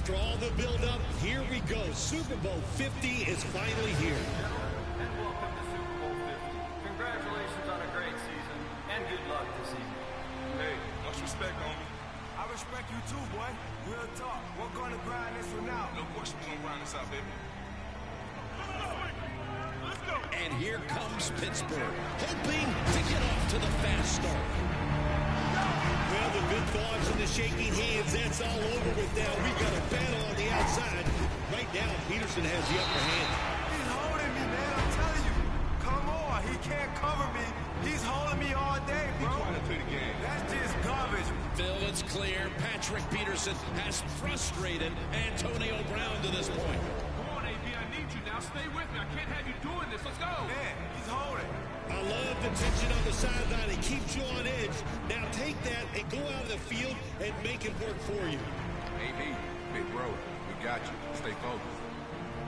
After all the build-up, here we go. Super Bowl 50 is finally here. And welcome to Super Bowl 50. Congratulations on a great season, and good luck this evening. Hey, much respect, homie. I respect you too, boy. Real talk. We're gonna grind this one out. No question we're gonna grind this out, baby. Let's go. And here comes Pittsburgh, hoping to get off to the fast start. Well, the good thoughts and the shaking hands, that's all over with now. We've got a battle on the outside. Right now, Peterson has the upper hand. He's holding me, man. I'm telling you. Come on. He can't cover me. He's holding me all day, bro. He's trying to play the game. That's just garbage. Phil, it's clear Patrick Peterson has frustrated Antonio Brown to this point. Come on, AB, I need you now. Stay with me. I can't have you doing this. Let's go. Man, he's holding. I love the tension on the sideline. It keeps you on edge. Now take that and go out of the field and make it work for you. AB, big bro, we got you. Stay focused.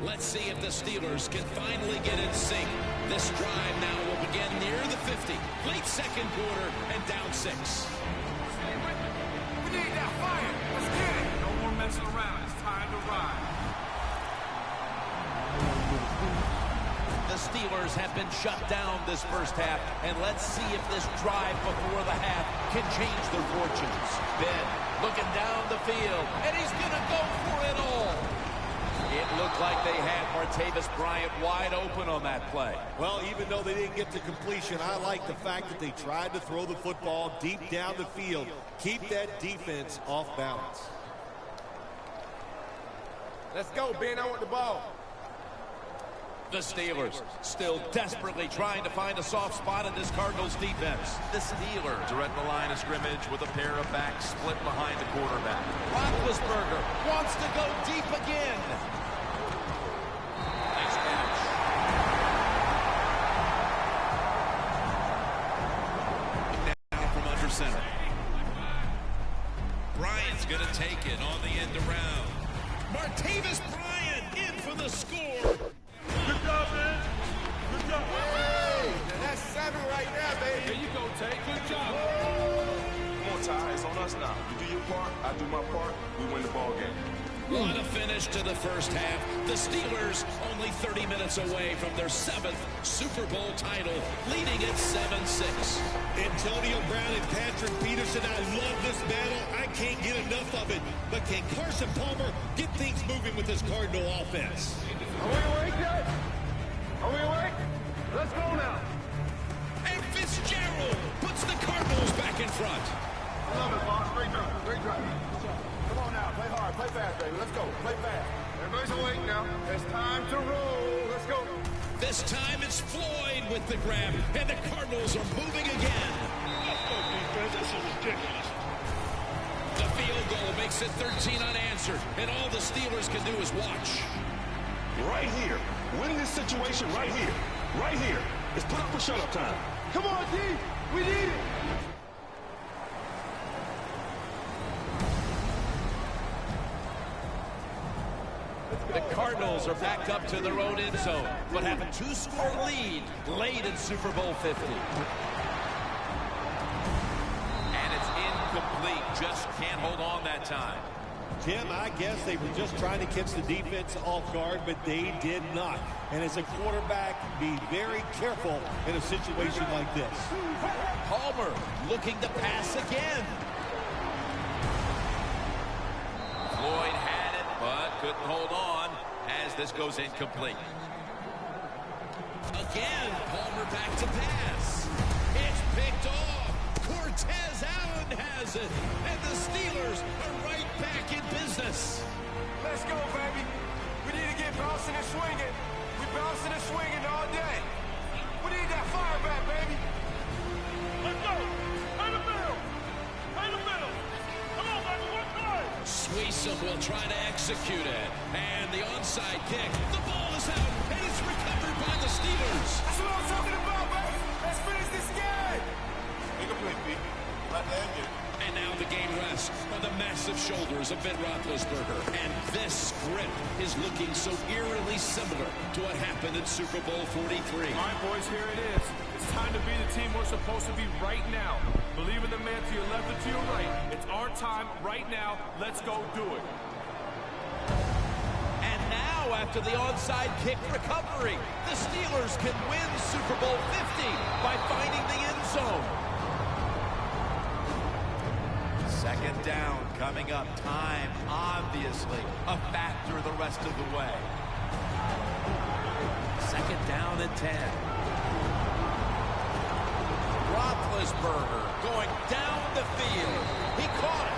Let's see if the Steelers can finally get in sync. This drive now will begin near the 50. Late second quarter and down 6. Stay with me. We need that fire. Let's get it. No more messing around. It's time to ride. The Steelers have been shut down this first half, and let's see if this drive before the half can change their fortunes. Ben looking down the field, and he's going to go for it all. It looked like they had Martavis Bryant wide open on that play. Well, even though they didn't get to completion, I like the fact that they tried to throw the football deep down the field. Keep that defense off balance. Let's go, Ben. I want the ball. The Steelers still desperately trying to find a soft spot in this Cardinals defense. The Steelers are at the line of scrimmage with a pair of backs split behind the quarterback. Roethlisberger wants to go deep again. Nice catch. Now from under center. Bryant's going to take it on the end around. Martavis Bryant in for the score. Good job, man. Good job. Hey, that's 7 right there, baby. There you go, Tay. Good job. Come on, Ty, it's on us now. You do your part, I do my part, we win the ball game. What a finish to the first half. The Steelers only 30 minutes away from their 7th Super Bowl title, leading at 7-6. Antonio Brown and Patrick Peterson, I love this battle. I can't get enough of it. But can Carson Palmer get things moving with this Cardinal offense? Are we awake yet? Are we awake? Let's go now. And Fitzgerald puts the Cardinals back in front. I love it, boss. Great drive. Great drive. Come on now. Play hard. Play fast, baby. Let's go. Play fast. Everybody's awake now. It's time to roll. Let's go. This time it's Floyd with the grab, and the Cardinals are moving again. This is ridiculous. The field goal makes it 13 unanswered, and all the Steelers can do is watch. Right here. Win this situation right here. Right here. It's put up for shut-up time. Come on, D. We need it. The Cardinals are back up to their own end zone, but have a 2-score lead late in Super Bowl 50. And it's incomplete. Just can't hold on that time. Tim, I guess they were just trying to catch the defense off guard, but they did not. And as a quarterback, be very careful in a situation like this. Palmer looking to pass again. Floyd had it, but couldn't hold on as this goes incomplete. Again, Palmer back to pass. It's picked off. Cortez Allen has it. And the Steelers are right back in business. Let's go, baby. We need to get bouncing and swinging. We're bouncing and swinging all day. We need that fire back, baby. Let's go. Play the middle. Play the middle. Come on, baby. One time. Sweesom will try to execute it. And the onside kick. The ball is out, and it's recovered by the Steelers. That's what I'm talking about, baby. Let's finish this game. Incomplete, B. Right there, get it. And now the game rests on the massive shoulders of Ben Roethlisberger. And this script is looking so eerily similar to what happened in Super Bowl 43. All right, boys, here it is. It's time to be the team we're supposed to be right now. Believe in the man to your left and to your right. It's our time right now. Let's go do it. after the onside kick recovery. The Steelers can win Super Bowl 50 by finding the end zone. Second down coming up. Time, obviously, a factor the rest of the way. Second down and 10. Roethlisberger going down the field. He caught it.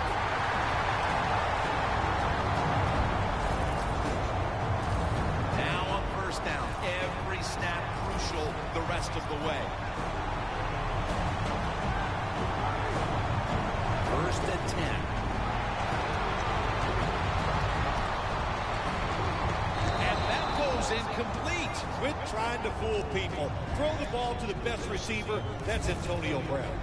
Now on first down. Every snap crucial the rest of the way. First and 10. And that goes incomplete. Quit trying to fool people. Throw the ball to the best receiver. That's Antonio Brown.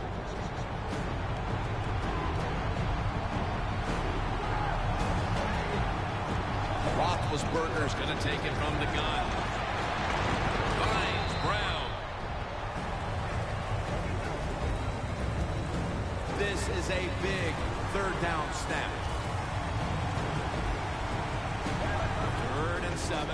Roethlisberger's going to take it from the gun. Finds Brown. This is a big third down snap. 3rd and 7.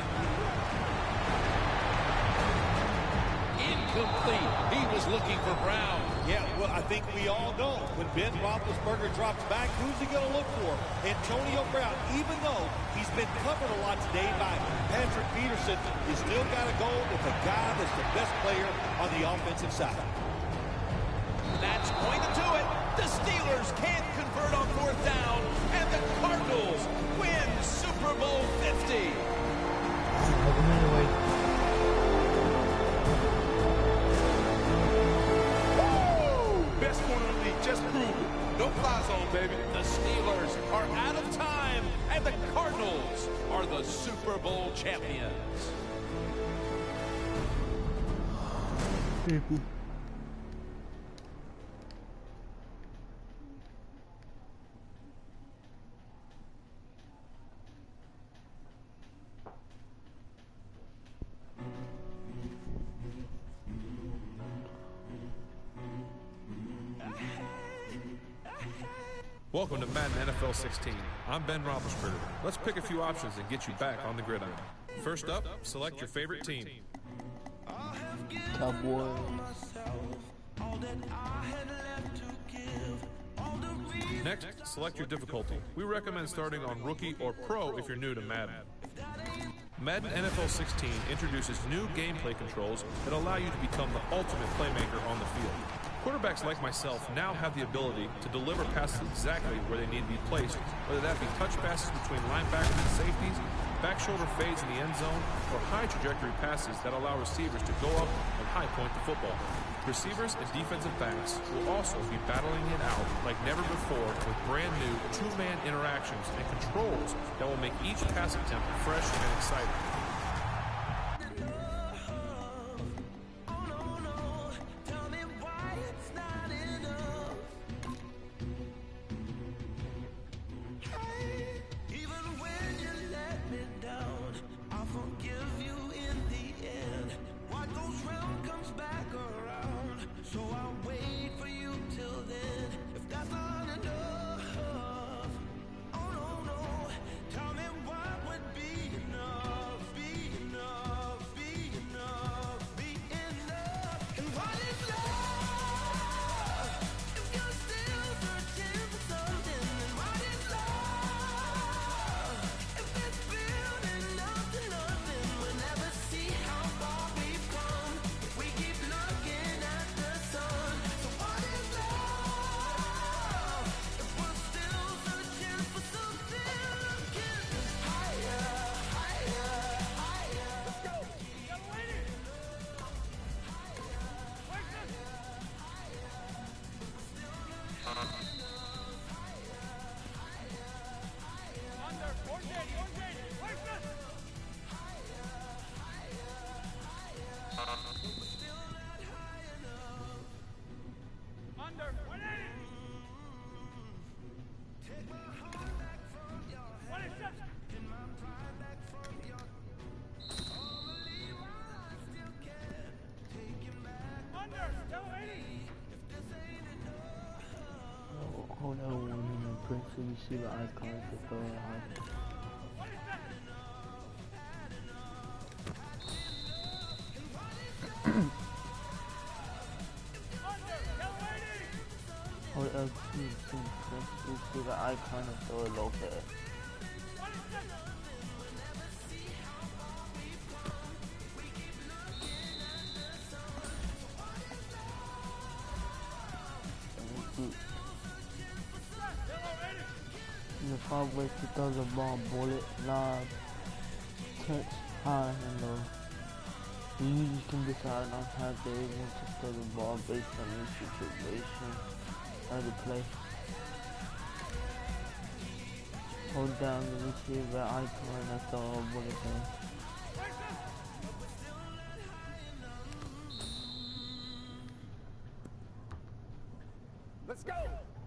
Incomplete. He was looking for Brown. Yeah, well, I think we all know when Ben Roethlisberger drops back, who's he going to look for? Antonio Brown. Even though he's been covered a lot today by Patrick Peterson, you still got to go with the guy that's the best player on the offensive side. That's going to do it. The Steelers can't convert on 4th down, and the Cardinals win Super Bowl 50. Best corner in the league, just prove it. No fly zone, baby. The Steelers are out of time, and the Cardinals are the Super Bowl champions. Welcome to Madden NFL 16. I'm Ben Roethlisberger. Let's pick a few options and get you back on the gridiron. First up, select your favorite team. Cowboy. Next, select your difficulty. We recommend starting on Rookie or Pro if you're new to Madden. Madden NFL 16 introduces new gameplay controls that allow you to become the ultimate playmaker on the field. Quarterbacks like myself now have the ability to deliver passes exactly where they need to be placed, whether that be touch passes between linebackers and safeties, back shoulder fades in the end zone, or high trajectory passes that allow receivers to go up and high point the football. Receivers and defensive backs will also be battling it out like never before with brand new two-man interactions and controls that will make each pass attempt fresh and exciting. Hold on 1 minute, quick, so you see the icon for throwing high. You see the icon of the local. The 5 ways to throw the ball: bullet, lob, catch, high, and low. The users can decide on how they want to throw the ball based on each situation of the play. Hold down the receiver icon at the bullet thing. Let's go!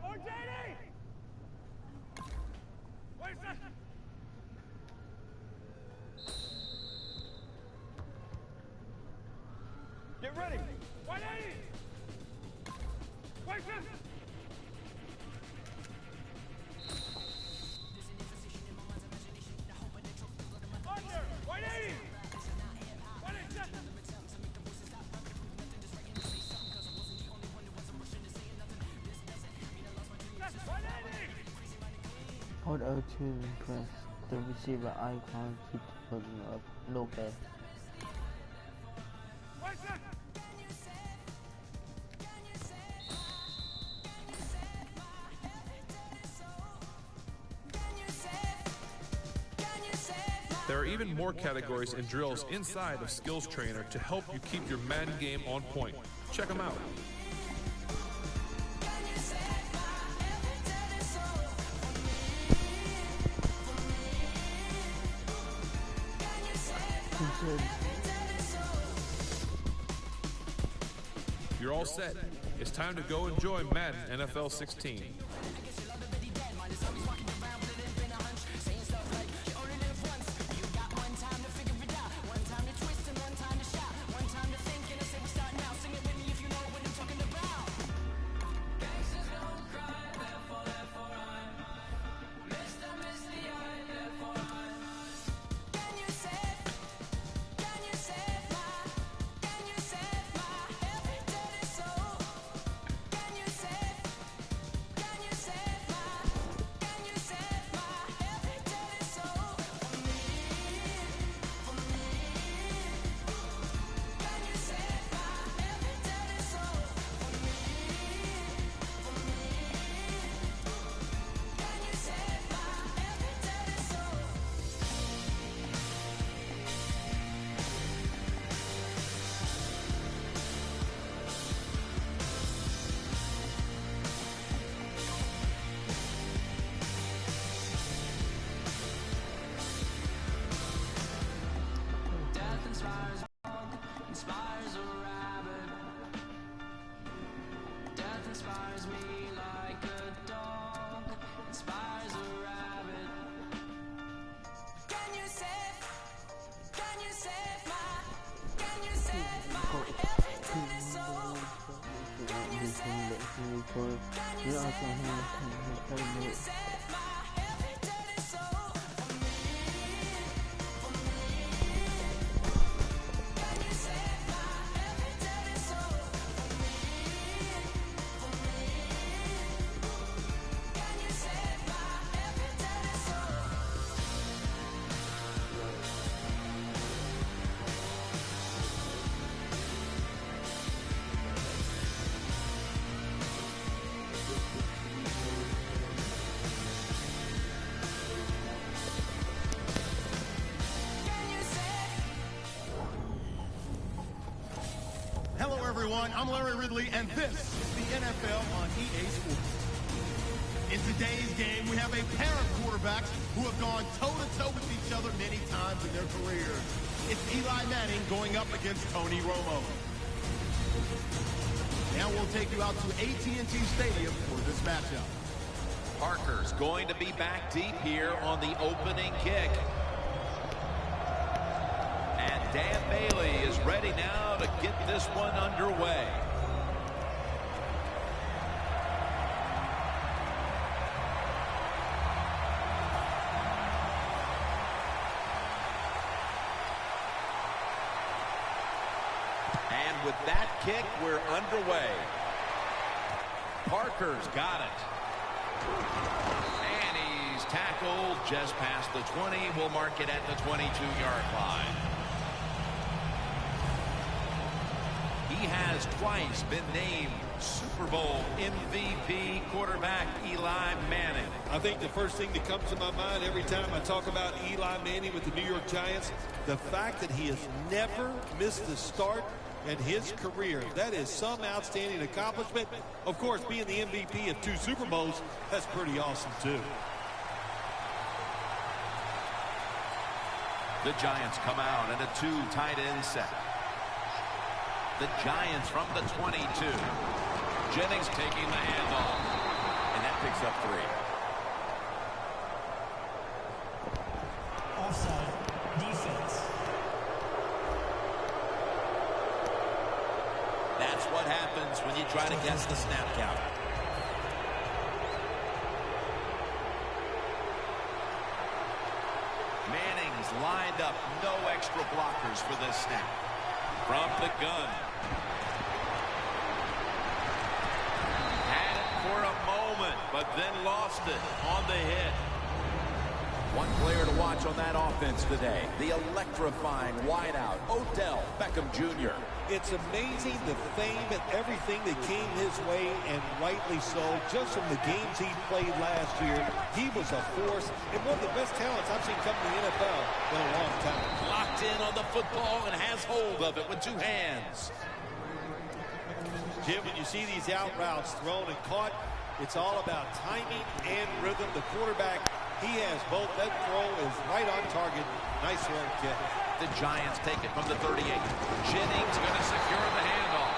Go, JD! Wait a second! Get ready! 180! Wait a second! Under! 180! 180! Hold L2 and press the receiver icon, keep the button up, local. There are even more categories and drills inside of Skills Trainer to help you keep your Madden game on point. Check them out. You're all set. It's time to go enjoy Madden NFL 16. Hello, everyone. I'm Larry Ridley, and this is the NFL on EA Sports. In today's game, we have a pair of quarterbacks who have gone toe-to-toe with each other many times in their careers. It's Eli Manning going up against Tony Romo. Now we'll take you out to AT&T Stadium for this matchup. Parker's going to be back deep here on the opening kick. And Dan Bailey is ready now to get this one underway. And with that kick, we're underway. Parker's got it. And he's tackled just past the 20. We'll mark it at the 22-yard line. He has twice been named Super Bowl MVP quarterback Eli Manning. I think the first thing that comes to my mind every time I talk about Eli Manning with the New York Giants, the fact that he has never missed the start in his career. That is some outstanding accomplishment. Of course, being the MVP of 2 Super Bowls, that's pretty awesome too. The Giants come out in a 2 tight end set. The Giants from the 22. Jennings taking the handoff. And that picks up 3. Offside. Defense. That's what happens when you try to guess the snap count. Manning's lined up. No extra blockers for this snap. From the gun. Had it for a moment, but then lost it on the hit. One player to watch on that offense today, the electrifying wideout, Odell Beckham Jr. It's amazing the fame and everything that came his way, and rightly so. Just from the games he played last year, he was a force and one of the best talents I've seen come to the NFL in a long time. Locked in on the football and has hold of it with 2 hands. Jim, when you see these out routes thrown and caught, it's all about timing and rhythm. The quarterback, he has both. That throw is right on target. Nice run catch. The Giants take it from the 38. Jennings going to secure the handoff.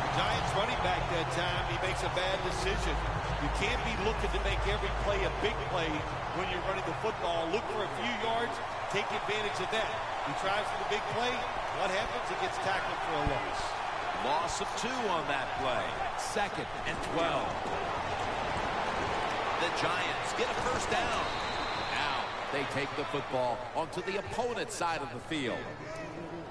The Giants running back that time, he makes a bad decision. You can't be looking to make every play a big play when you're running the football. Look for a few yards, take advantage of that. He tries for the big play. What happens? He gets tackled for a loss. Loss of 2 on that play. 2nd and 12. The Giants get a first down. Now they take the football onto the opponent's side of the field.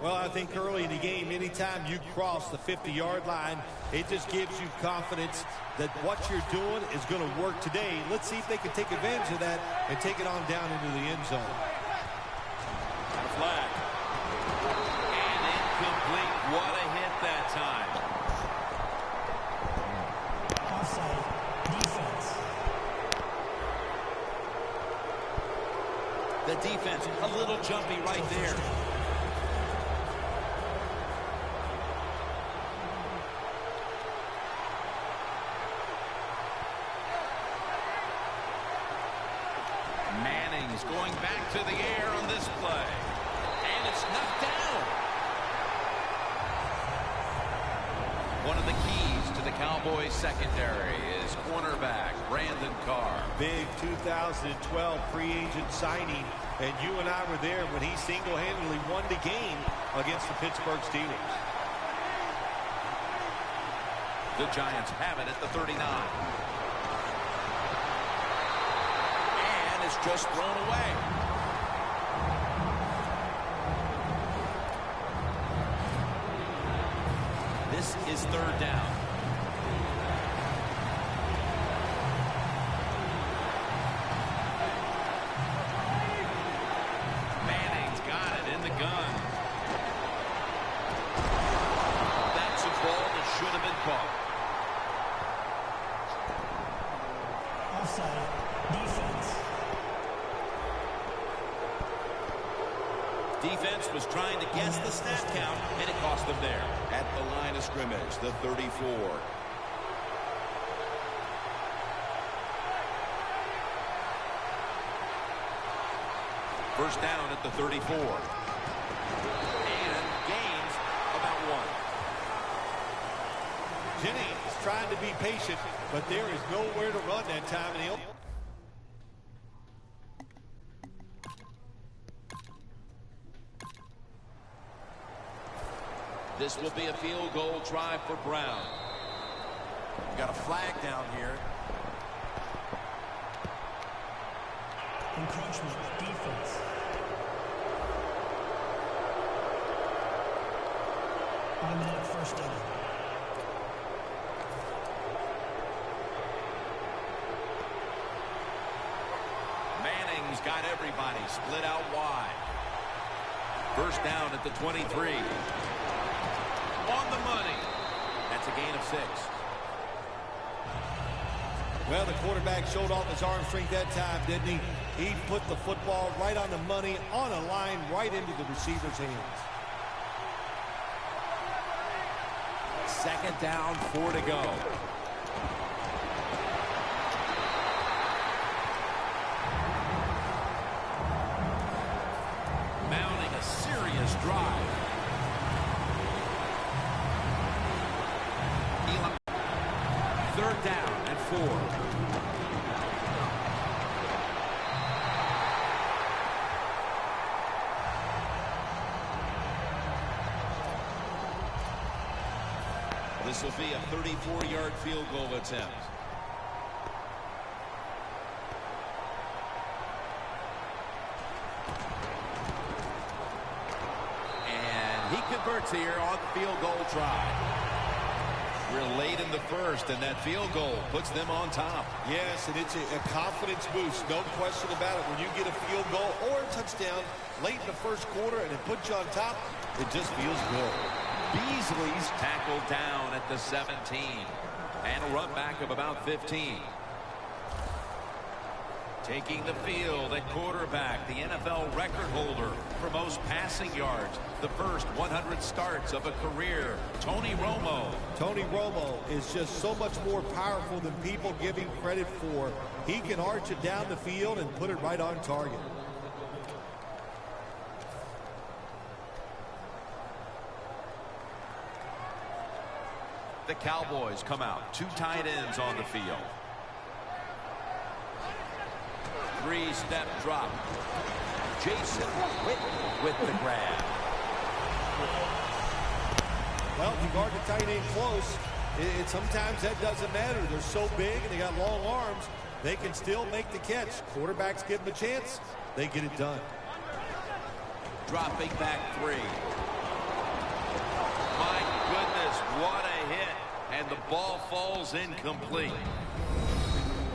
Well, I think early in the game, anytime you cross the 50-yard line, it just gives you confidence that what you're doing is going to work today. Let's see if they can take advantage of that and take it on down into the end zone. A flag. And incomplete. What a hit that time. Offside. Defense. The defense a little jumpy right there. Manning's going back to the air on this play. And it's knocked down. One of the keys to the Cowboys secondary is cornerback Brandon Carr. Big 2012 free agent signing, and you and I were there when he single-handedly won the game against the Pittsburgh Steelers. The Giants have it at the 39. And it's just thrown away. This is 3rd down. Manning's got it in the gun. That's a ball that should have been caught. Offside. Defense. Defense was trying to guess the snap count, and it cost them there. At the line of scrimmage, the 34. First down at the 34. And gains about 1. Jennings is trying to be patient, but there is nowhere to run that time. And This will be a field goal try for Brown. We've got a flag down here. Encroachment. Defense. Automatic first down. He's got everybody split out wide. First down at the 23. On the money. That's a gain of 6. Well, the quarterback showed off his arm strength that time, didn't he? He put the football right on the money, on a line, right into the receiver's hands. Second down, 4 to go. Mounting a serious drive. Third down and 4. This will be a 34-yard field goal attempt. And he converts here on the field goal try. We're late in the first, and that field goal puts them on top. Yes, and it's a confidence boost, no question about it. When you get a field goal or a touchdown late in the first quarter and it puts you on top, it just feels good. Beasley's tackled down at the 17. And a run back of about 15. Taking the field at quarterback, the NFL record holder for most passing yards. The first 100 starts of a career, Tony Romo. Tony Romo is just so much more powerful than people give him credit for. He can arch it down the field and put it right on target. The Cowboys come out. 2 tight ends on the field. 3-step drop. Jason Witten with the grab. Well, if you guard the tight end close, sometimes that doesn't matter. They're so big and they got long arms, they can still make the catch. Quarterbacks give them a chance, they get it done. Dropping back 3. My goodness, what a hit. And the ball falls incomplete.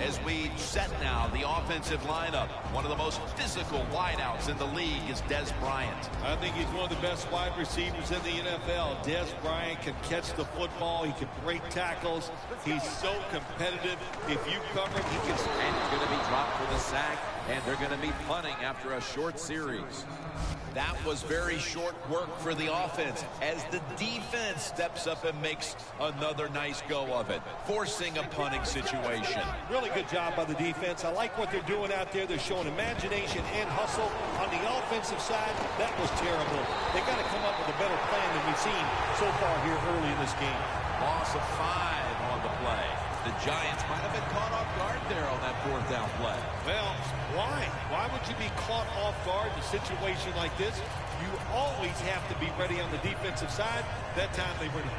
As we set now the offensive lineup, one of the most physical wideouts in the league is Des Bryant. I think he's one of the best wide receivers in the NFL. Des Bryant can catch the football. He can break tackles. He's so competitive. If you cover him, he can... And he's going to be dropped for the sack, and they're going to be punting after a short series. That was very short work for the offense as the defense steps up and makes another nice go of it, forcing a punting situation. Really good job by the defense. I like what they're doing out there. They're showing imagination and hustle. On the offensive side, that was terrible. They got to come up with a better plan than we've seen so far here early in this game. Loss of 5 on the play. The Giants might have been caught off guard there on that 4th down play. Well, why? Why would you be caught off guard in a situation like this? You always have to be ready on the defensive side. That time they were not.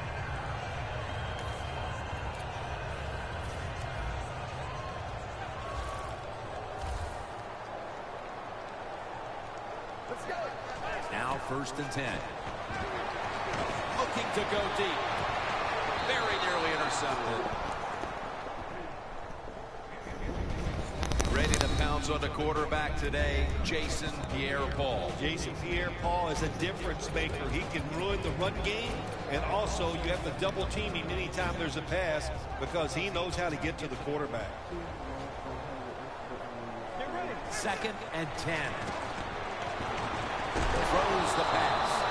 Now 1st and 10. Looking to go deep. Very nearly intercepted. Ready to pounce on the quarterback today, Jason Pierre-Paul. Jason Pierre-Paul is a difference maker. He can ruin the run game, and also you have to double team him anytime there's a pass because he knows how to get to the quarterback. 2nd and 10. Throws the pass.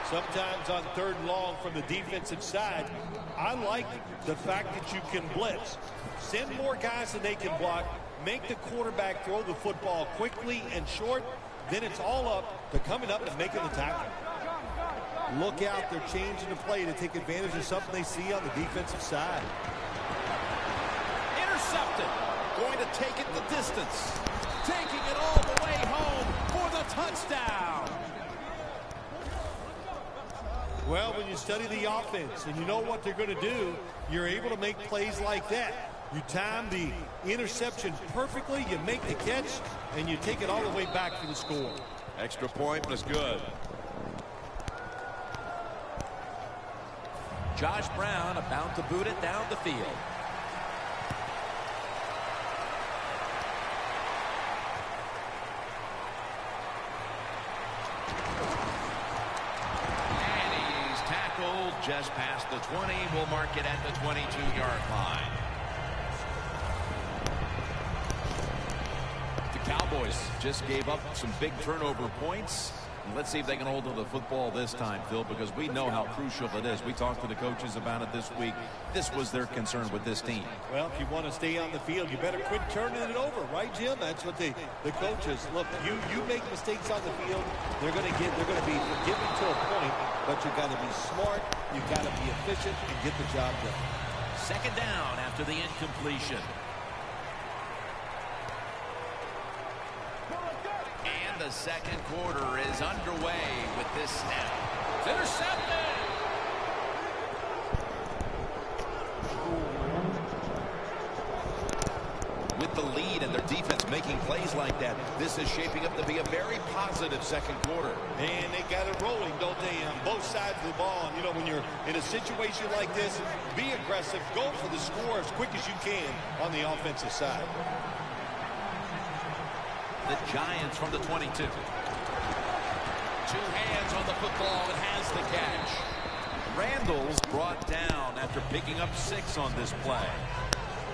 Sometimes on 3rd and long from the defensive side, I like the fact that you can blitz. Send more guys than they can block. Make the quarterback throw the football quickly and short. Then it's all up to coming up and making the tackle. Look out, they're changing the play to take advantage of something they see on the defensive side. Intercepted. Going to take it the distance. Taking it all the way home for the touchdown. Well, when you study the offense and you know what they're going to do, you're able to make plays like that. You time the interception perfectly, you make the catch, and you take it all the way back for the score. Extra point was good. Josh Brown about to boot it down the field. just past the 20. We'll mark it at the 22-yard line. The Cowboys just gave up some big turnover points. And let's see if they can hold on to the football this time, Phil, because we know how crucial it is. We talked to the coaches about it this week. This was their concern with this team. Well, if you want to stay on the field, you better quit turning it over, right, Jim? That's what the coaches look. You make mistakes on the field, they're going to be forgiven to a point, but you got to be smart, you got to be efficient, and get the job done. Second down after the incompletion. And the second quarter is underway with this snap. It's intercepted. With the lead and their defense making plays like that, this is shaping up to be a very positive second quarter. And they got it rolling, don't they, on both sides of the ball. And, you know, when you're in a situation like this, be aggressive, go for the score as quick as you can on the offensive side. The Giants from the 22. 2 hands on the football and has the catch. Randall's brought down after picking up 6 on this play.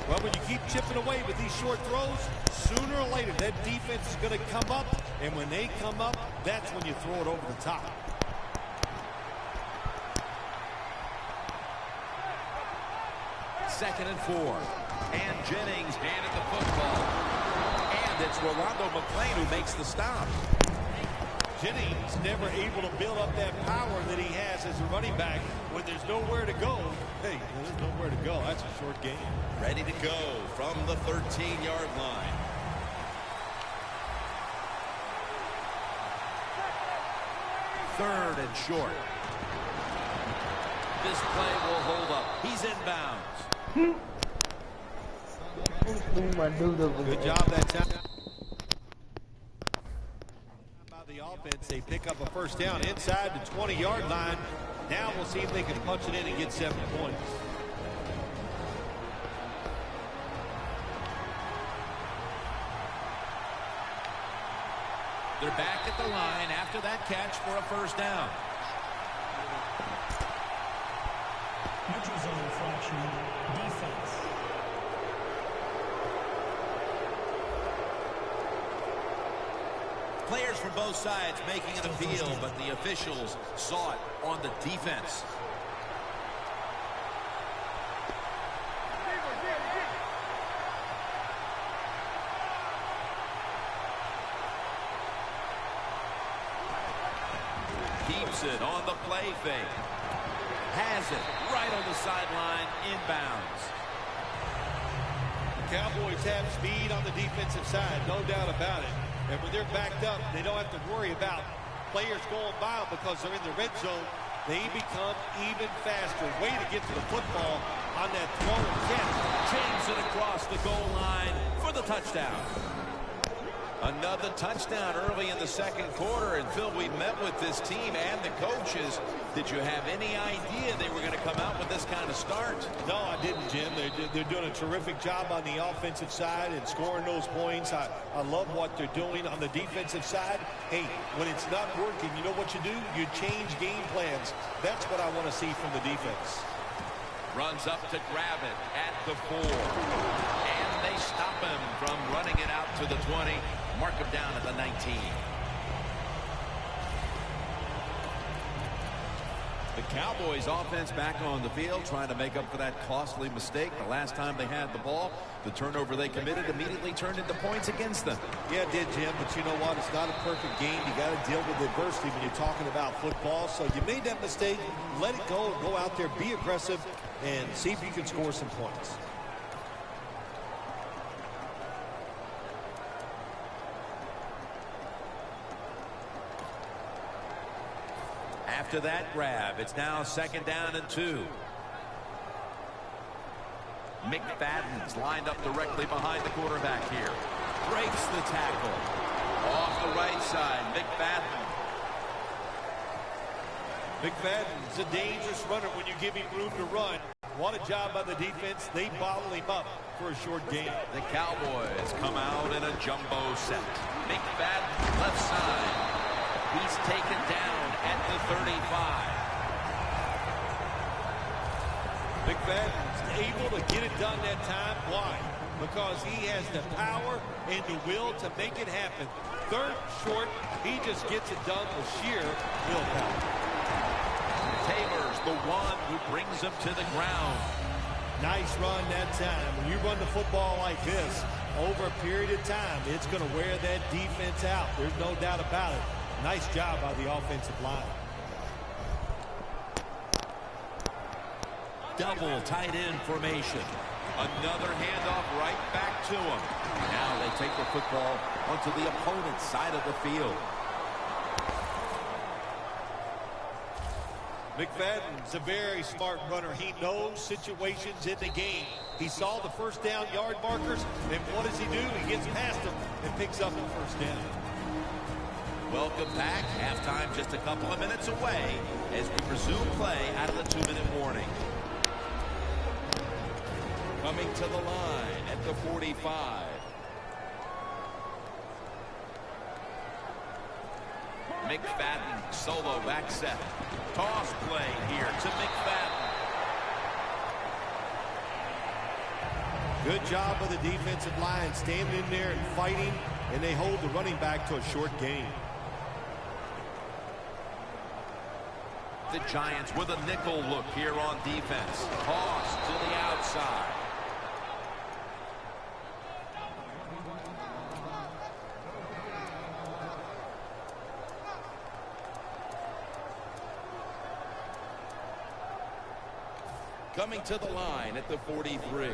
Well, when you keep chipping away with these short throws, sooner or later that defense is going to come up, and when they come up, that's when you throw it over the top. Second and 4. And Jennings handed the football. And it's Rolando McClain who makes the stop. Jennings never able to build up that power that he has as a running back. When there's nowhere to go, hey, there's nowhere to go. That's a short game. Ready to go from the 13-yard line. Third and short. This play will hold up. He's inbounds. Good job that time. About the offense, they pick up a first down inside the 20-yard line. Now we'll see if they can punch it in and get 7 points. They're back at the line after that catch for a first down. Neutral zone infraction. Defense. Players from both sides making an appeal, but the officials saw it on the defense. Keeps it on the play fake. Has it right on the sideline, inbounds. The Cowboys have speed on the defensive side, no doubt about it. And when they're backed up, they don't have to worry about players going by them because they're in the red zone. They become even faster. Way to get to the football on that throw and catch. James it across the goal line for the touchdown. Another touchdown early in the second quarter. And Phil, we met with this team and the coaches. Did you have any idea they were going to come out with this kind of start? No, I didn't, Jim. They're doing a terrific job on the offensive side and scoring those points. I love what they're doing on the defensive side. Hey, when it's not working, you know what you do? You change game plans. That's what I want to see from the defense. Runs up to grab it at the 4. And they stop him from running it out to the 20. Mark him down at the 19. The Cowboys offense back on the field trying to make up for that costly mistake. The last time they had the ball, the turnover they committed immediately turned into points against them. Yeah, it did, Jim, but you know what? It's not a perfect game. You got to deal with adversity when you're talking about football. So you made that mistake, let it go, go out there, be aggressive, and see if you can score some points. After that grab, it's now second down and 2. McFadden's lined up directly behind the quarterback here. Breaks the tackle. Off the right side, McFadden. McFadden's a dangerous runner when you give him room to run. What a job by the defense. They bottle him up for a short game. The Cowboys come out in a jumbo set. McFadden left side. He's taken down at the 35. McFadden's able to get it done that time. Why? Because he has the power and the will to make it happen. Third short, he just gets it done with sheer willpower. Taylor's the one who brings him to the ground. Nice run that time. When you run the football like this, over a period of time, it's going to wear that defense out. There's no doubt about it. Nice job by the offensive line. Double tight end formation. Another handoff right back to him. Now they take the football onto the opponent's side of the field. McFadden's a very smart runner. He knows situations in the game. He saw the first down yard markers, and what does he do? He gets past them and picks up the first down. Welcome back. Halftime just a couple of minutes away as we resume play out of the 2-minute warning. Coming to the line at the 45. McFadden solo back set. Toss play here to McFadden. Good job of the defensive line standing in there and fighting, and they hold the running back to a short gain. The Giants with a nickel look here on defense. Toss to the outside. Coming to the line at the 43.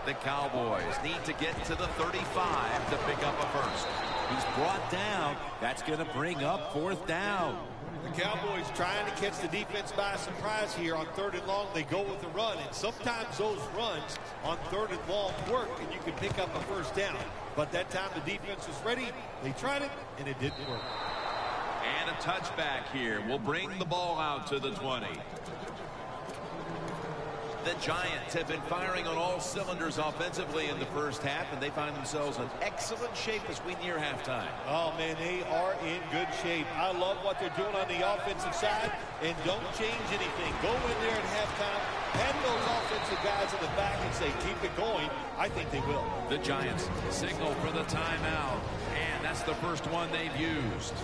The Cowboys need to get to the 35 to pick up a first. He's brought down. That's going to bring up fourth down. The Cowboys trying to catch the defense by surprise here on 3rd and long. They go with the run, and sometimes those runs on 3rd and long work, and you can pick up a first down. But that time the defense was ready. They tried it, and it didn't work. And a touchback here will bring the ball out to the 20. The Giants have been firing on all cylinders offensively in the first half, and they find themselves in excellent shape as we near halftime. Oh, man, they are in good shape. I love what they're doing on the offensive side, and don't change anything. Go in there at halftime, have those offensive guys in the back and say, keep it going. I think they will. The Giants signal for the timeout, and that's the first one they've used.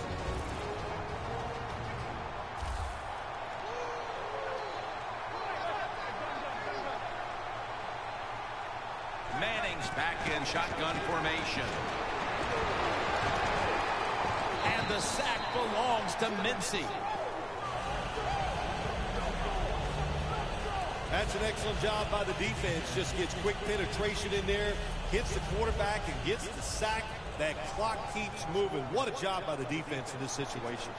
Manning's back in shotgun formation. And the sack belongs to Mincy. That's an excellent job by the defense. Just gets quick penetration in there, hits the quarterback, and gets the sack. That clock keeps moving. What a job by the defense in this situation.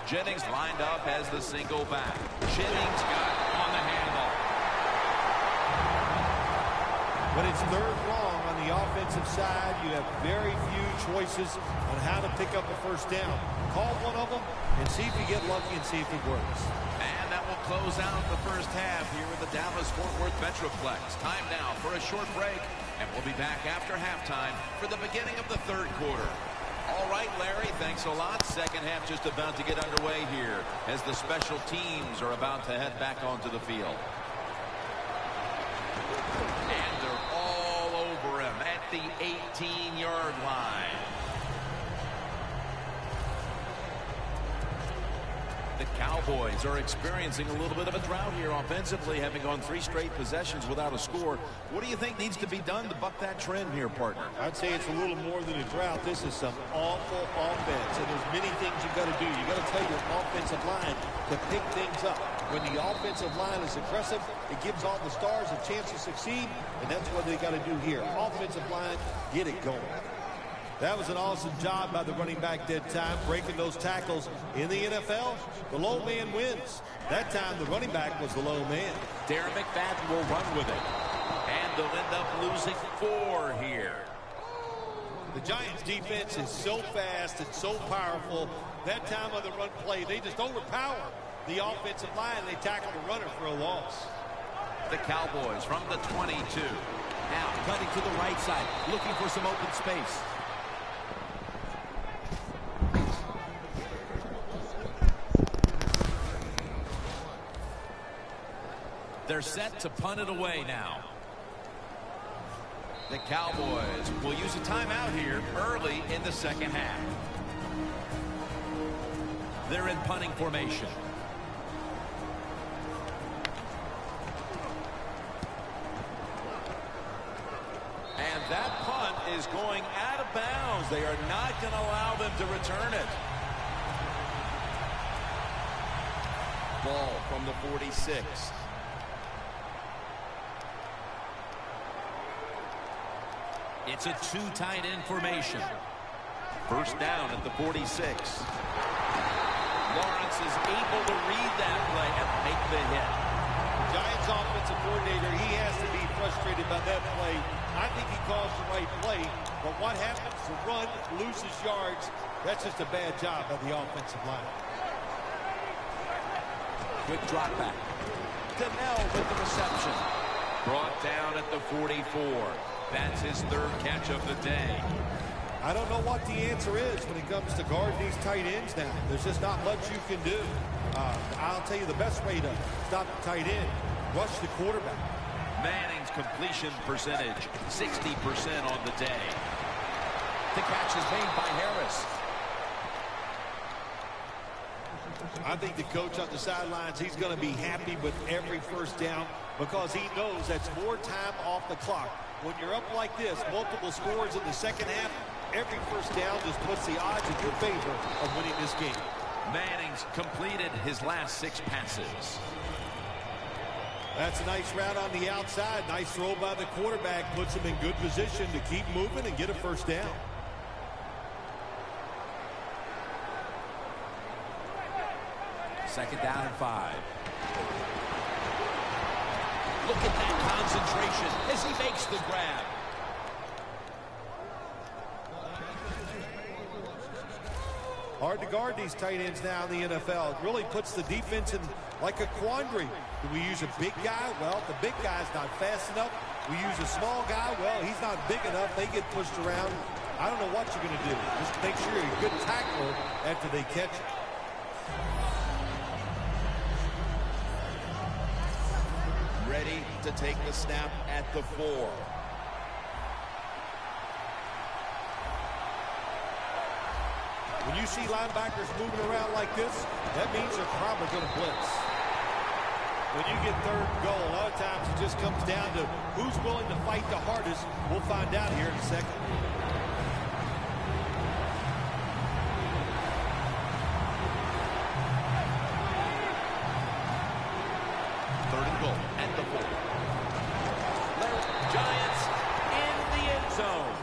Jennings lined up as the single back. Jennings got on the handoff. When it's 3rd long on the offensive side, you have very few choices on how to pick up a first down. Call one of them and see if you get lucky and see if it works. And that will close out the first half here at the Dallas-Fort Worth Metroplex. Time now for a short break, and we'll be back after halftime for the beginning of the 3rd quarter. All right, Larry, thanks a lot. Second half just about to get underway here as the special teams are about to head back onto the field. And they're all over him at the 18-yard line. The Cowboys are experiencing a little bit of a drought here offensively, having gone 3 straight possessions without a score. What do you think needs to be done to buck that trend here, partner? I'd say it's a little more than a drought. This is some awful offense, and there's many things you've got to do. You've got to tell your offensive line to pick things up. When the offensive line is aggressive, it gives all the stars a chance to succeed, and that's what they got to do here. Offensive line, get it going. That was an awesome job by the running back that time, breaking those tackles. In the NFL, the low man wins. That time, the running back was the low man. Darren McFadden will run with it. And they'll end up losing 4 here. The Giants' defense is so fast and so powerful. That time on the run play, they just overpower the offensive line. They tackle the runner for a loss. The Cowboys from the 22. Now cutting to the right side, looking for some open space. set to punt it away now. The Cowboys will use a timeout here early in the second half. They're in punting formation. And that punt is going out of bounds. They are not going to allow them to return it. Ball from the 46. It's a two tight end formation. First down at the 46. Lawrence is able to read that play and make the hit. Giants offensive coordinator, he has to be frustrated by that play. I think he calls the right play, but what happens? The run loses yards. That's just a bad job by the offensive line. Quick drop back. Donnell with the reception. Brought down at the 44. That's his third catch of the day. I don't know what the answer is when it comes to guarding these tight ends now. There's just not much you can do. I'll tell you the best way to stop the tight end, rush the quarterback. Manning's completion percentage, 60% on the day. The catch is made by Harris. I think the coach on the sidelines, he's going to be happy with every first down because he knows that's more time off the clock. When you're up like this, multiple scores in the second half, every first down just puts the odds in your favor of winning this game. Manning's completed his last 6 passes. That's a nice route on the outside. Nice throw by the quarterback. Puts him in good position to keep moving and get a first down. Second down and 5. Look at that concentration as he makes the grab. Hard to guard these tight ends now in the NFL. It really puts the defense in like a quandary. Do we use a big guy? Well, the big guy's not fast enough. We use a small guy. Well, he's not big enough. They get pushed around. I don't know what you're going to do. Just make sure you're a good tackler after they catch it. Ready to take the snap at the 4. When you see linebackers moving around like this, that means they're probably going to blitz. When you get third and goal, a lot of times it just comes down to who's willing to fight the hardest. We'll find out here in a second. Third and goal at the 4. Giants in the end zone.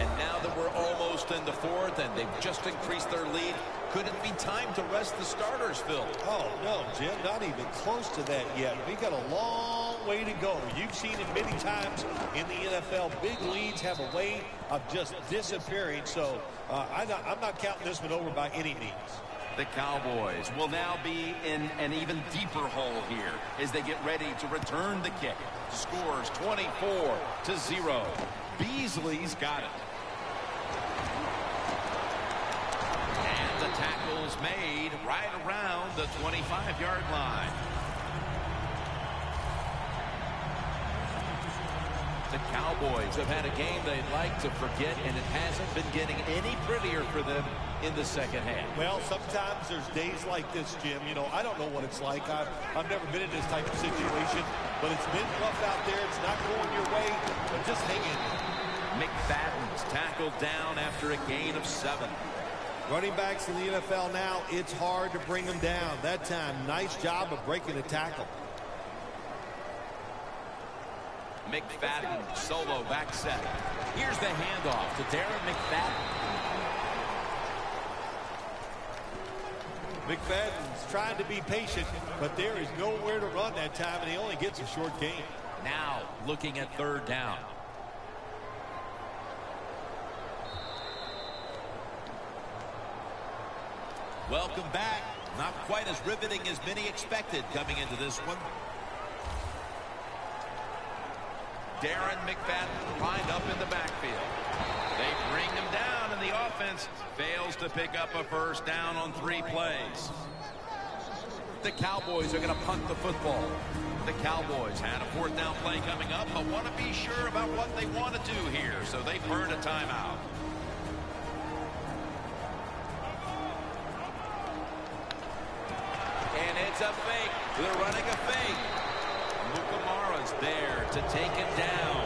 And now that we're almost in the 4th and they've just increased their lead, could it be time to rest the starters, Phil? Oh, no, Jim, not even close to that yet. We got a long way to go. You've seen it many times in the NFL. Big leads have a way of just disappearing, so I'm not counting this one over by any means. The Cowboys will now be in an even deeper hole here as they get ready to return the kick. Scores 24-0. Beasley's got it. And the tackle's made right around the 25-yard line. The Cowboys have had a game they'd like to forget, and it hasn't been getting any prettier for them in the second half. Well, sometimes there's days like this, Jim. You know, I don't know what it's like. I've never been in this type of situation, but it's been rough out there. It's not going your way, but just hang in there. McFadden's tackled down after a gain of 7. Running backs in the NFL now, it's hard to bring them down. That time, nice job of breaking the tackle. McFadden solo back set. Here's the handoff to Darren McFadden. McFadden's trying to be patient, but there is nowhere to run that time, and he only gets a short gain. Now looking at third down. Welcome back. Not quite as riveting as many expected coming into this one. Darren McFadden lined up in the backfield. They bring him down, and the offense fails to pick up a first down on 3 plays. The Cowboys are going to punt the football. The Cowboys had a 4th down play coming up, but want to be sure about what they want to do here, so they burn a timeout. And it's a fake. They're running a fake. Mukamara's there to take it down.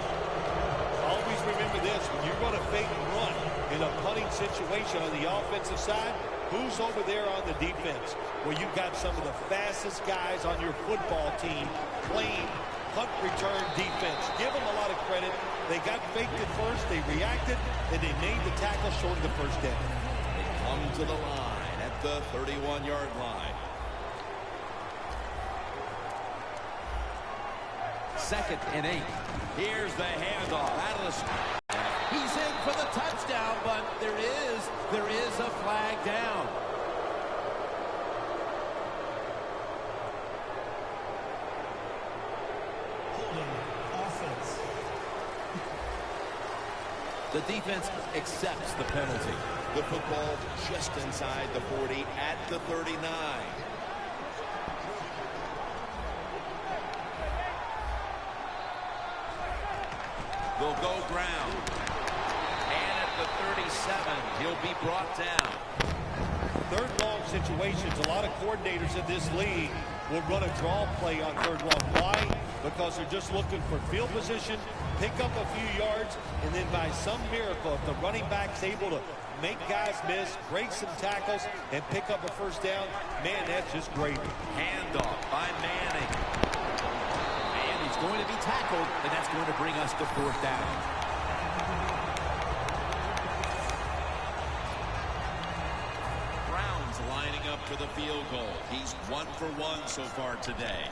Always remember this, when you run a fake and run in a punting situation on the offensive side, who's over there on the defense? Well, you've got some of the fastest guys on your football team playing punt return defense. Give them a lot of credit. They got faked at first, they reacted, and they made the tackle short of the first down. They come to the line at the 31-yard line. 2nd and 8. Here's the handoff. He's in for the touchdown, but there is a flag down. Offense. The defense accepts the penalty. The football just inside the 40 at the 39. They'll go ground. And at the 37, he'll be brought down. 3rd long situations, a lot of coordinators in this league will run a draw play on 3rd long. Why? Because they're just looking for field position, pick up a few yards, and then by some miracle, if the running back's able to make guys miss, break some tackles, and pick up a 1st down, man, that's just great. Handoff by Manning. And he's going to be tackled, and that's going to bring us to 4th down. Brown's lining up for the field goal. He's 1 for 1 so far today.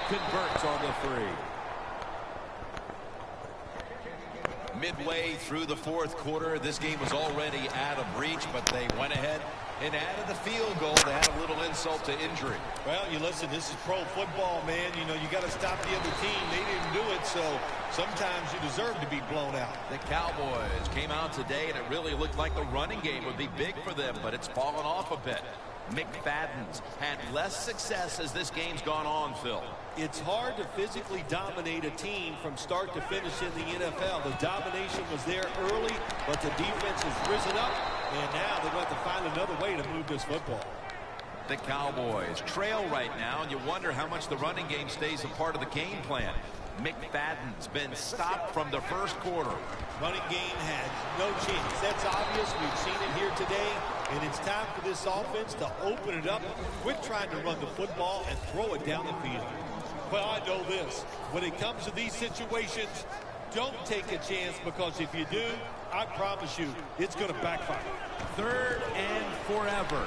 Converts on the 3. Midway through the 4th quarter, this game was already out of reach, but they went ahead and added the field goal to add a little insult to injury. Well, you listen, this is pro football, man. You know, you got to stop the other team. They didn't do it, so sometimes you deserve to be blown out. The Cowboys came out today, and it really looked like the running game would be big for them, but it's fallen off a bit. McFadden's had less success as this game's gone on, Phil. It's hard to physically dominate a team from start to finish in the NFL. The domination was there early, but the defense has risen up, and now they're going to have to find another way to move this football. The Cowboys trail right now, and you wonder how much the running game stays a part of the game plan. McFadden's been stopped from the 1st quarter. Running game has no chance. That's obvious. We've seen it here today, and it's time for this offense to open it up, quit trying to run the football, and throw it down the field. Well, I know this. When it comes to these situations, don't take a chance, because if you do, I promise you, it's going to backfire. 3rd and forever.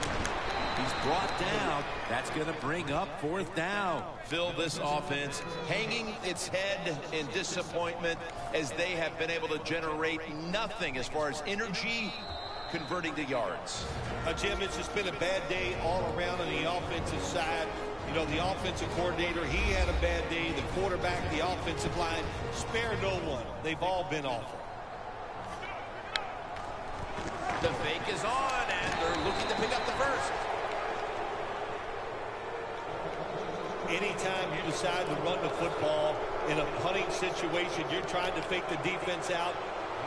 He's brought down. That's going to bring up 4th down. Phil, this offense hanging its head in disappointment as they have been able to generate nothing as far as energy converting to yards. Jim, it's just been a bad day all around on the offensive side. You know, the offensive coordinator, he had a bad day. The quarterback, the offensive line, spare no one. They've all been awful. The fake is on, and they're looking to pick up the 1st. Anytime you decide to run the football in a punting situation, you're trying to fake the defense out,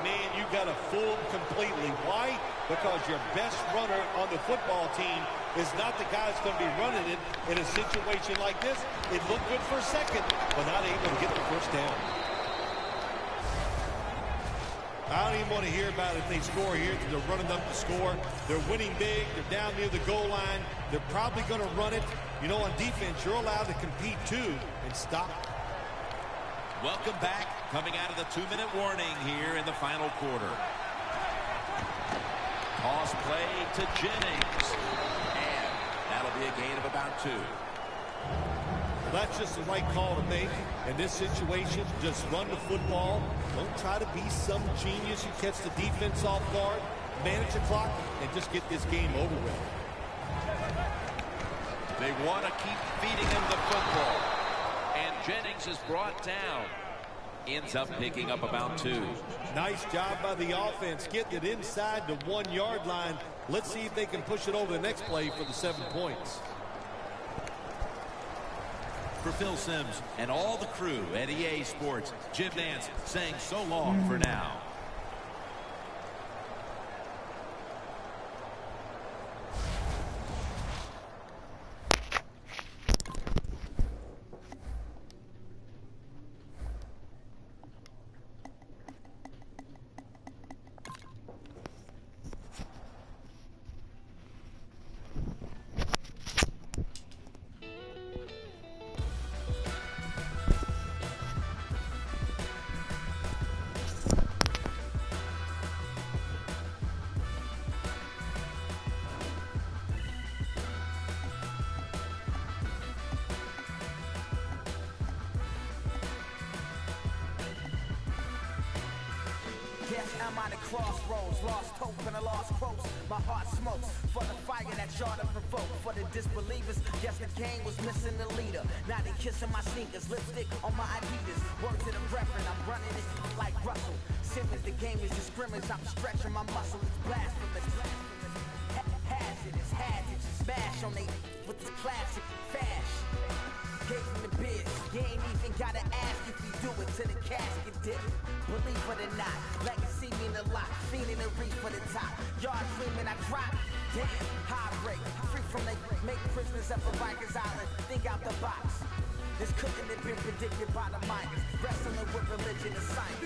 man, you got to fool them completely. Why? Because your best runner on the football team is not the guy that's going to be running it in a situation like this. It looked good for a second, but not able to get the 1st down. I don't even want to hear about it if they score here. They're running up to score. They're winning big. They're down near the goal line. They're probably going to run it. You know, on defense, you're allowed to compete too and stop. Welcome back. Coming out of the 2-minute warning here in the final quarter. Toss play to Jennings. And that'll be a gain of about 2. That's just the right call to make in this situation. Just run the football. Don't try to be some genius who catch the defense off guard. Manage the clock and just get this game over with. They want to keep feeding him the football. And Jennings is brought down. ends up picking up about 2. Nice job by the offense, getting it inside the 1-yard line. Let's see if they can push it over the next play for the 7 points. For Phil Simms and all the crew at EA Sports, Jim Nance saying so long for now. Yes, I'm at a crossroads, lost hope and a lost quotes. My heart smokes for the fire that y'all to provoke. For the disbelievers, guess the game was missing the leader. Now they kissing my sneakers, lipstick on my Adidas. Word to the reverend, I'm running it like Russell. Simmons, the game is a scrimmage, I'm stretching my muscle. It's blasphemous. Hazardous, hazardous, smash on they with this classic fash. Gave him the biz, you ain't even gotta ask if you do it to the casket dip. Believe it or not, legacy mean a lot, fiending the reach for the top. Yard dreaming I drop, damn, high rate. Free from they make prisoners up for Rikers Island, think out the box. This couldn't have been predicted by the miners. Wrestling with religion and science.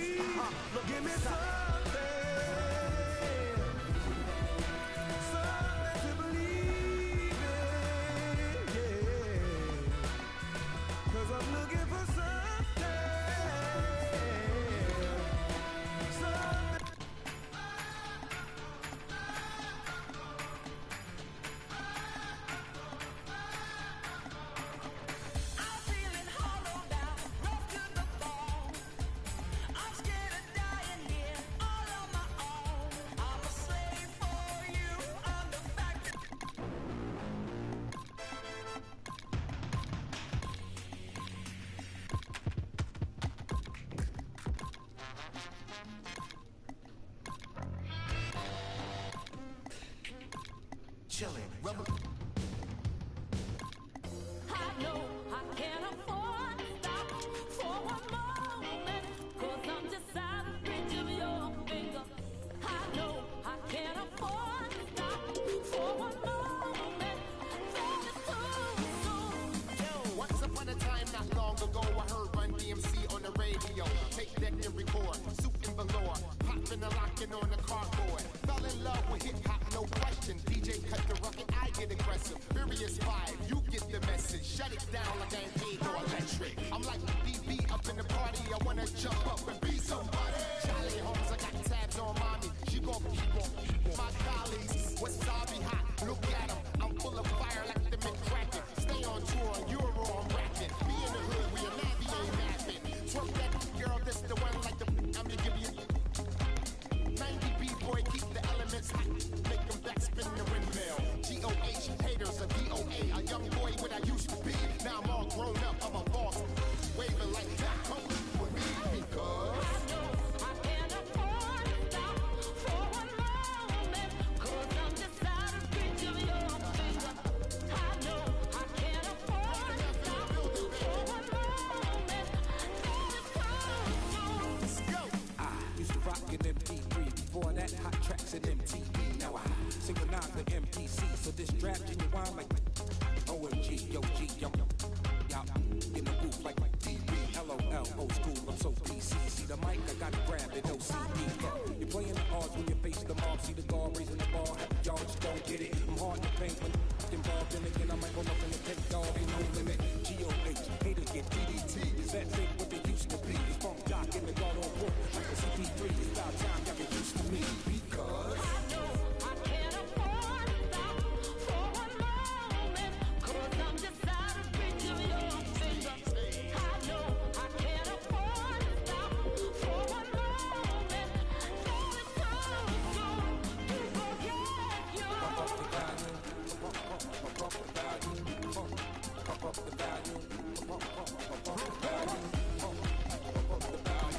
Look Give me at something to believe in, yeah. 'Cause I'm looking for something. chilling. I know I can't afford to stop for one moment, 'cause I'm just at the reach of your finger. I know I can't afford to stop for one moment. Then it's too soon. Yo, once upon a time, not long ago, I heard Run DMC on the radio. Take that and record, suit and velour, popping and locking on the cardboard. Fell in love with hip hop, no question. DJ cut the rocket, I get aggressive. Furious 5, you get the message. Shut it down like I ain't paid no electric. I'm like DB up in the party, I wanna jump up and be somebody. Charlie Holmes, I got tabs on mommy. She gon' keep on my colleagues. Wasabi hot, look at them. I'm full of fire like the McCracken. Stay on tour, Euro, I'm rapping. Be in the hood, we a navy ain't napping. Twerk that girl, this the one like the I'm gonna give you 90 B-boy, keep the elements hot. Make them back spin the windmill. G-O-H, haters a D-O-A. A young boy what I used to be. Now I'm all grown up, I'm a boss. Waving like that, come with me because I can't afford to stop for one moment, 'cause I'm just out of reach of your finger. I know I can't afford to stop for one moment. Then it's too soon. I used to rock in MP3. Before that, hot tracks in MTV. Now I synchronize the MPC. So this draft genuine like OMG, yo, G, yo. Y'all in the booth like DB, LOL, old school. I'm so PC. See the mic, I got to grab it, no CD. You're playing the odds when you face the mob. See the guard raising the bar. Y'all just don't get it. I'm hard to paint when involved. And again, I might go up in the pink dog. Ain't no limit. GOH, haters get DDT. That ain't what they used to be. It's funk jock in the guard on book. Like a CP3. It's about time y'all get used to me. Because I know I can't afford to stop for one moment, 'cause I'm just out of reach of your finger. I know I can't afford to stop for one moment. Then it's too soon to forget you. pump up the volume. Pump up the volume. Pump up the volume. Pump up the volume. Pump up the volume.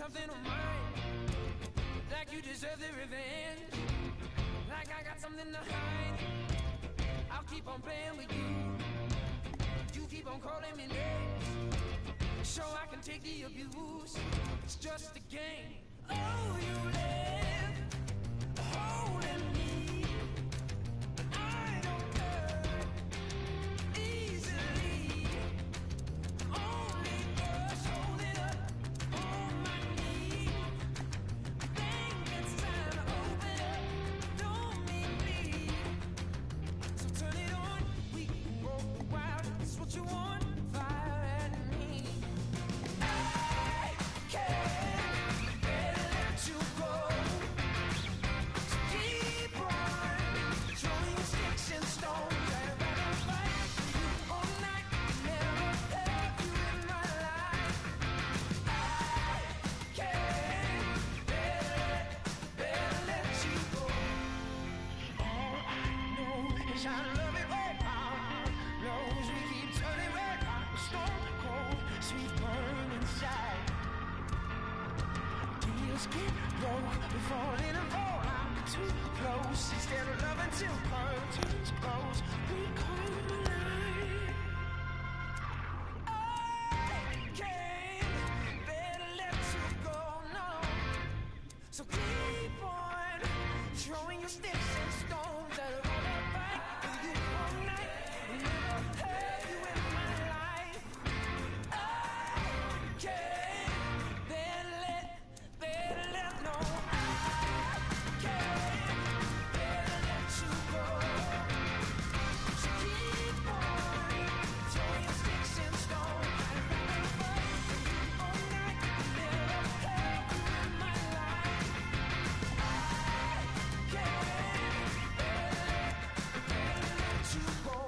something of mine, like you deserve the revenge, like I got something to hide. I'll keep on playing with you. You keep on calling me names, so I can take the abuse. It's just a game. Oh, you live holding me. I don't hurt easily. Only just holding up on my knee. Think it's time to open up. Don't make me. So turn it on. We can go wild. It's what you want. Fire at me. I can't let you go. So keep on throwing your sticks and stones. I'd rather fight for you all night. Never have you in my life. I can't better let you go. All I know is I love it way out. Knows we keep turning red hot, stone cold, sweet burn inside. Deals get broke, we fall in and fall out too close. Instead of loving till curtains close, we come alive. I can't better let you go, no. So keep on throwing your sticks and stones. I'd rather fight for you all night. Never have you in my life. I can't better let no. I can't better let you go. So keep on throwing your sticks and stones. I'd rather fight for you all night. Never have you in my life. I can't better let you go.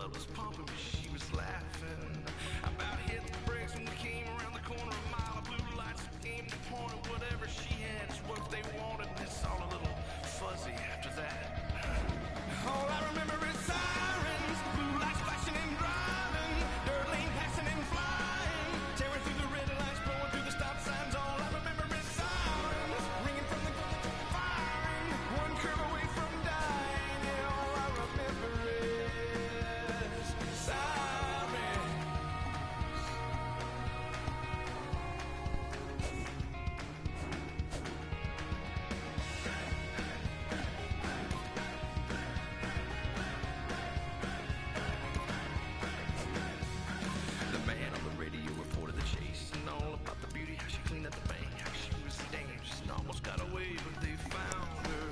blood was pumping, but she was laughing. About hit the brakes when we came around the corner. A mile of blue lights came to point. Whatever she had is what they wanted. It's all a little fuzzy after that. All I remember is sirens, blue lights flashing and driving, dirt lane passing and flying, tearing through the red lights, blowing through the stop signs. All I remember is sirens, ringing from the firing, one curve away from dying. Yeah, all I remember is sirens. The man on the radio reported the chase and all about the beauty, how she cleaned up the bank, how she was dangerous and almost got away, but they found her.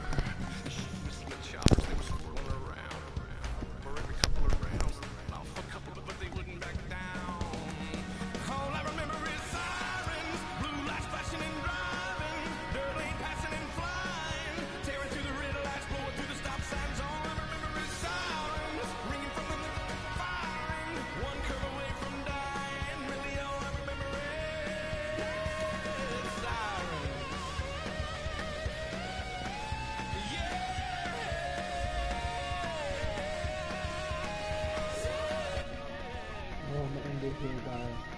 She was in the choppers, they were swirling around. For every couple of rounds, they ran off a couple, but they wouldn't back down. All I remember is sirens, blue lights flashing and driving, dirt lane passing and flying, tearing through the red lights, blowing through the stop signs. All I remember is sirens, ringing from the firing, one curve away from dying. Really, all I remember is sirens. I'm gonna end it here, guys.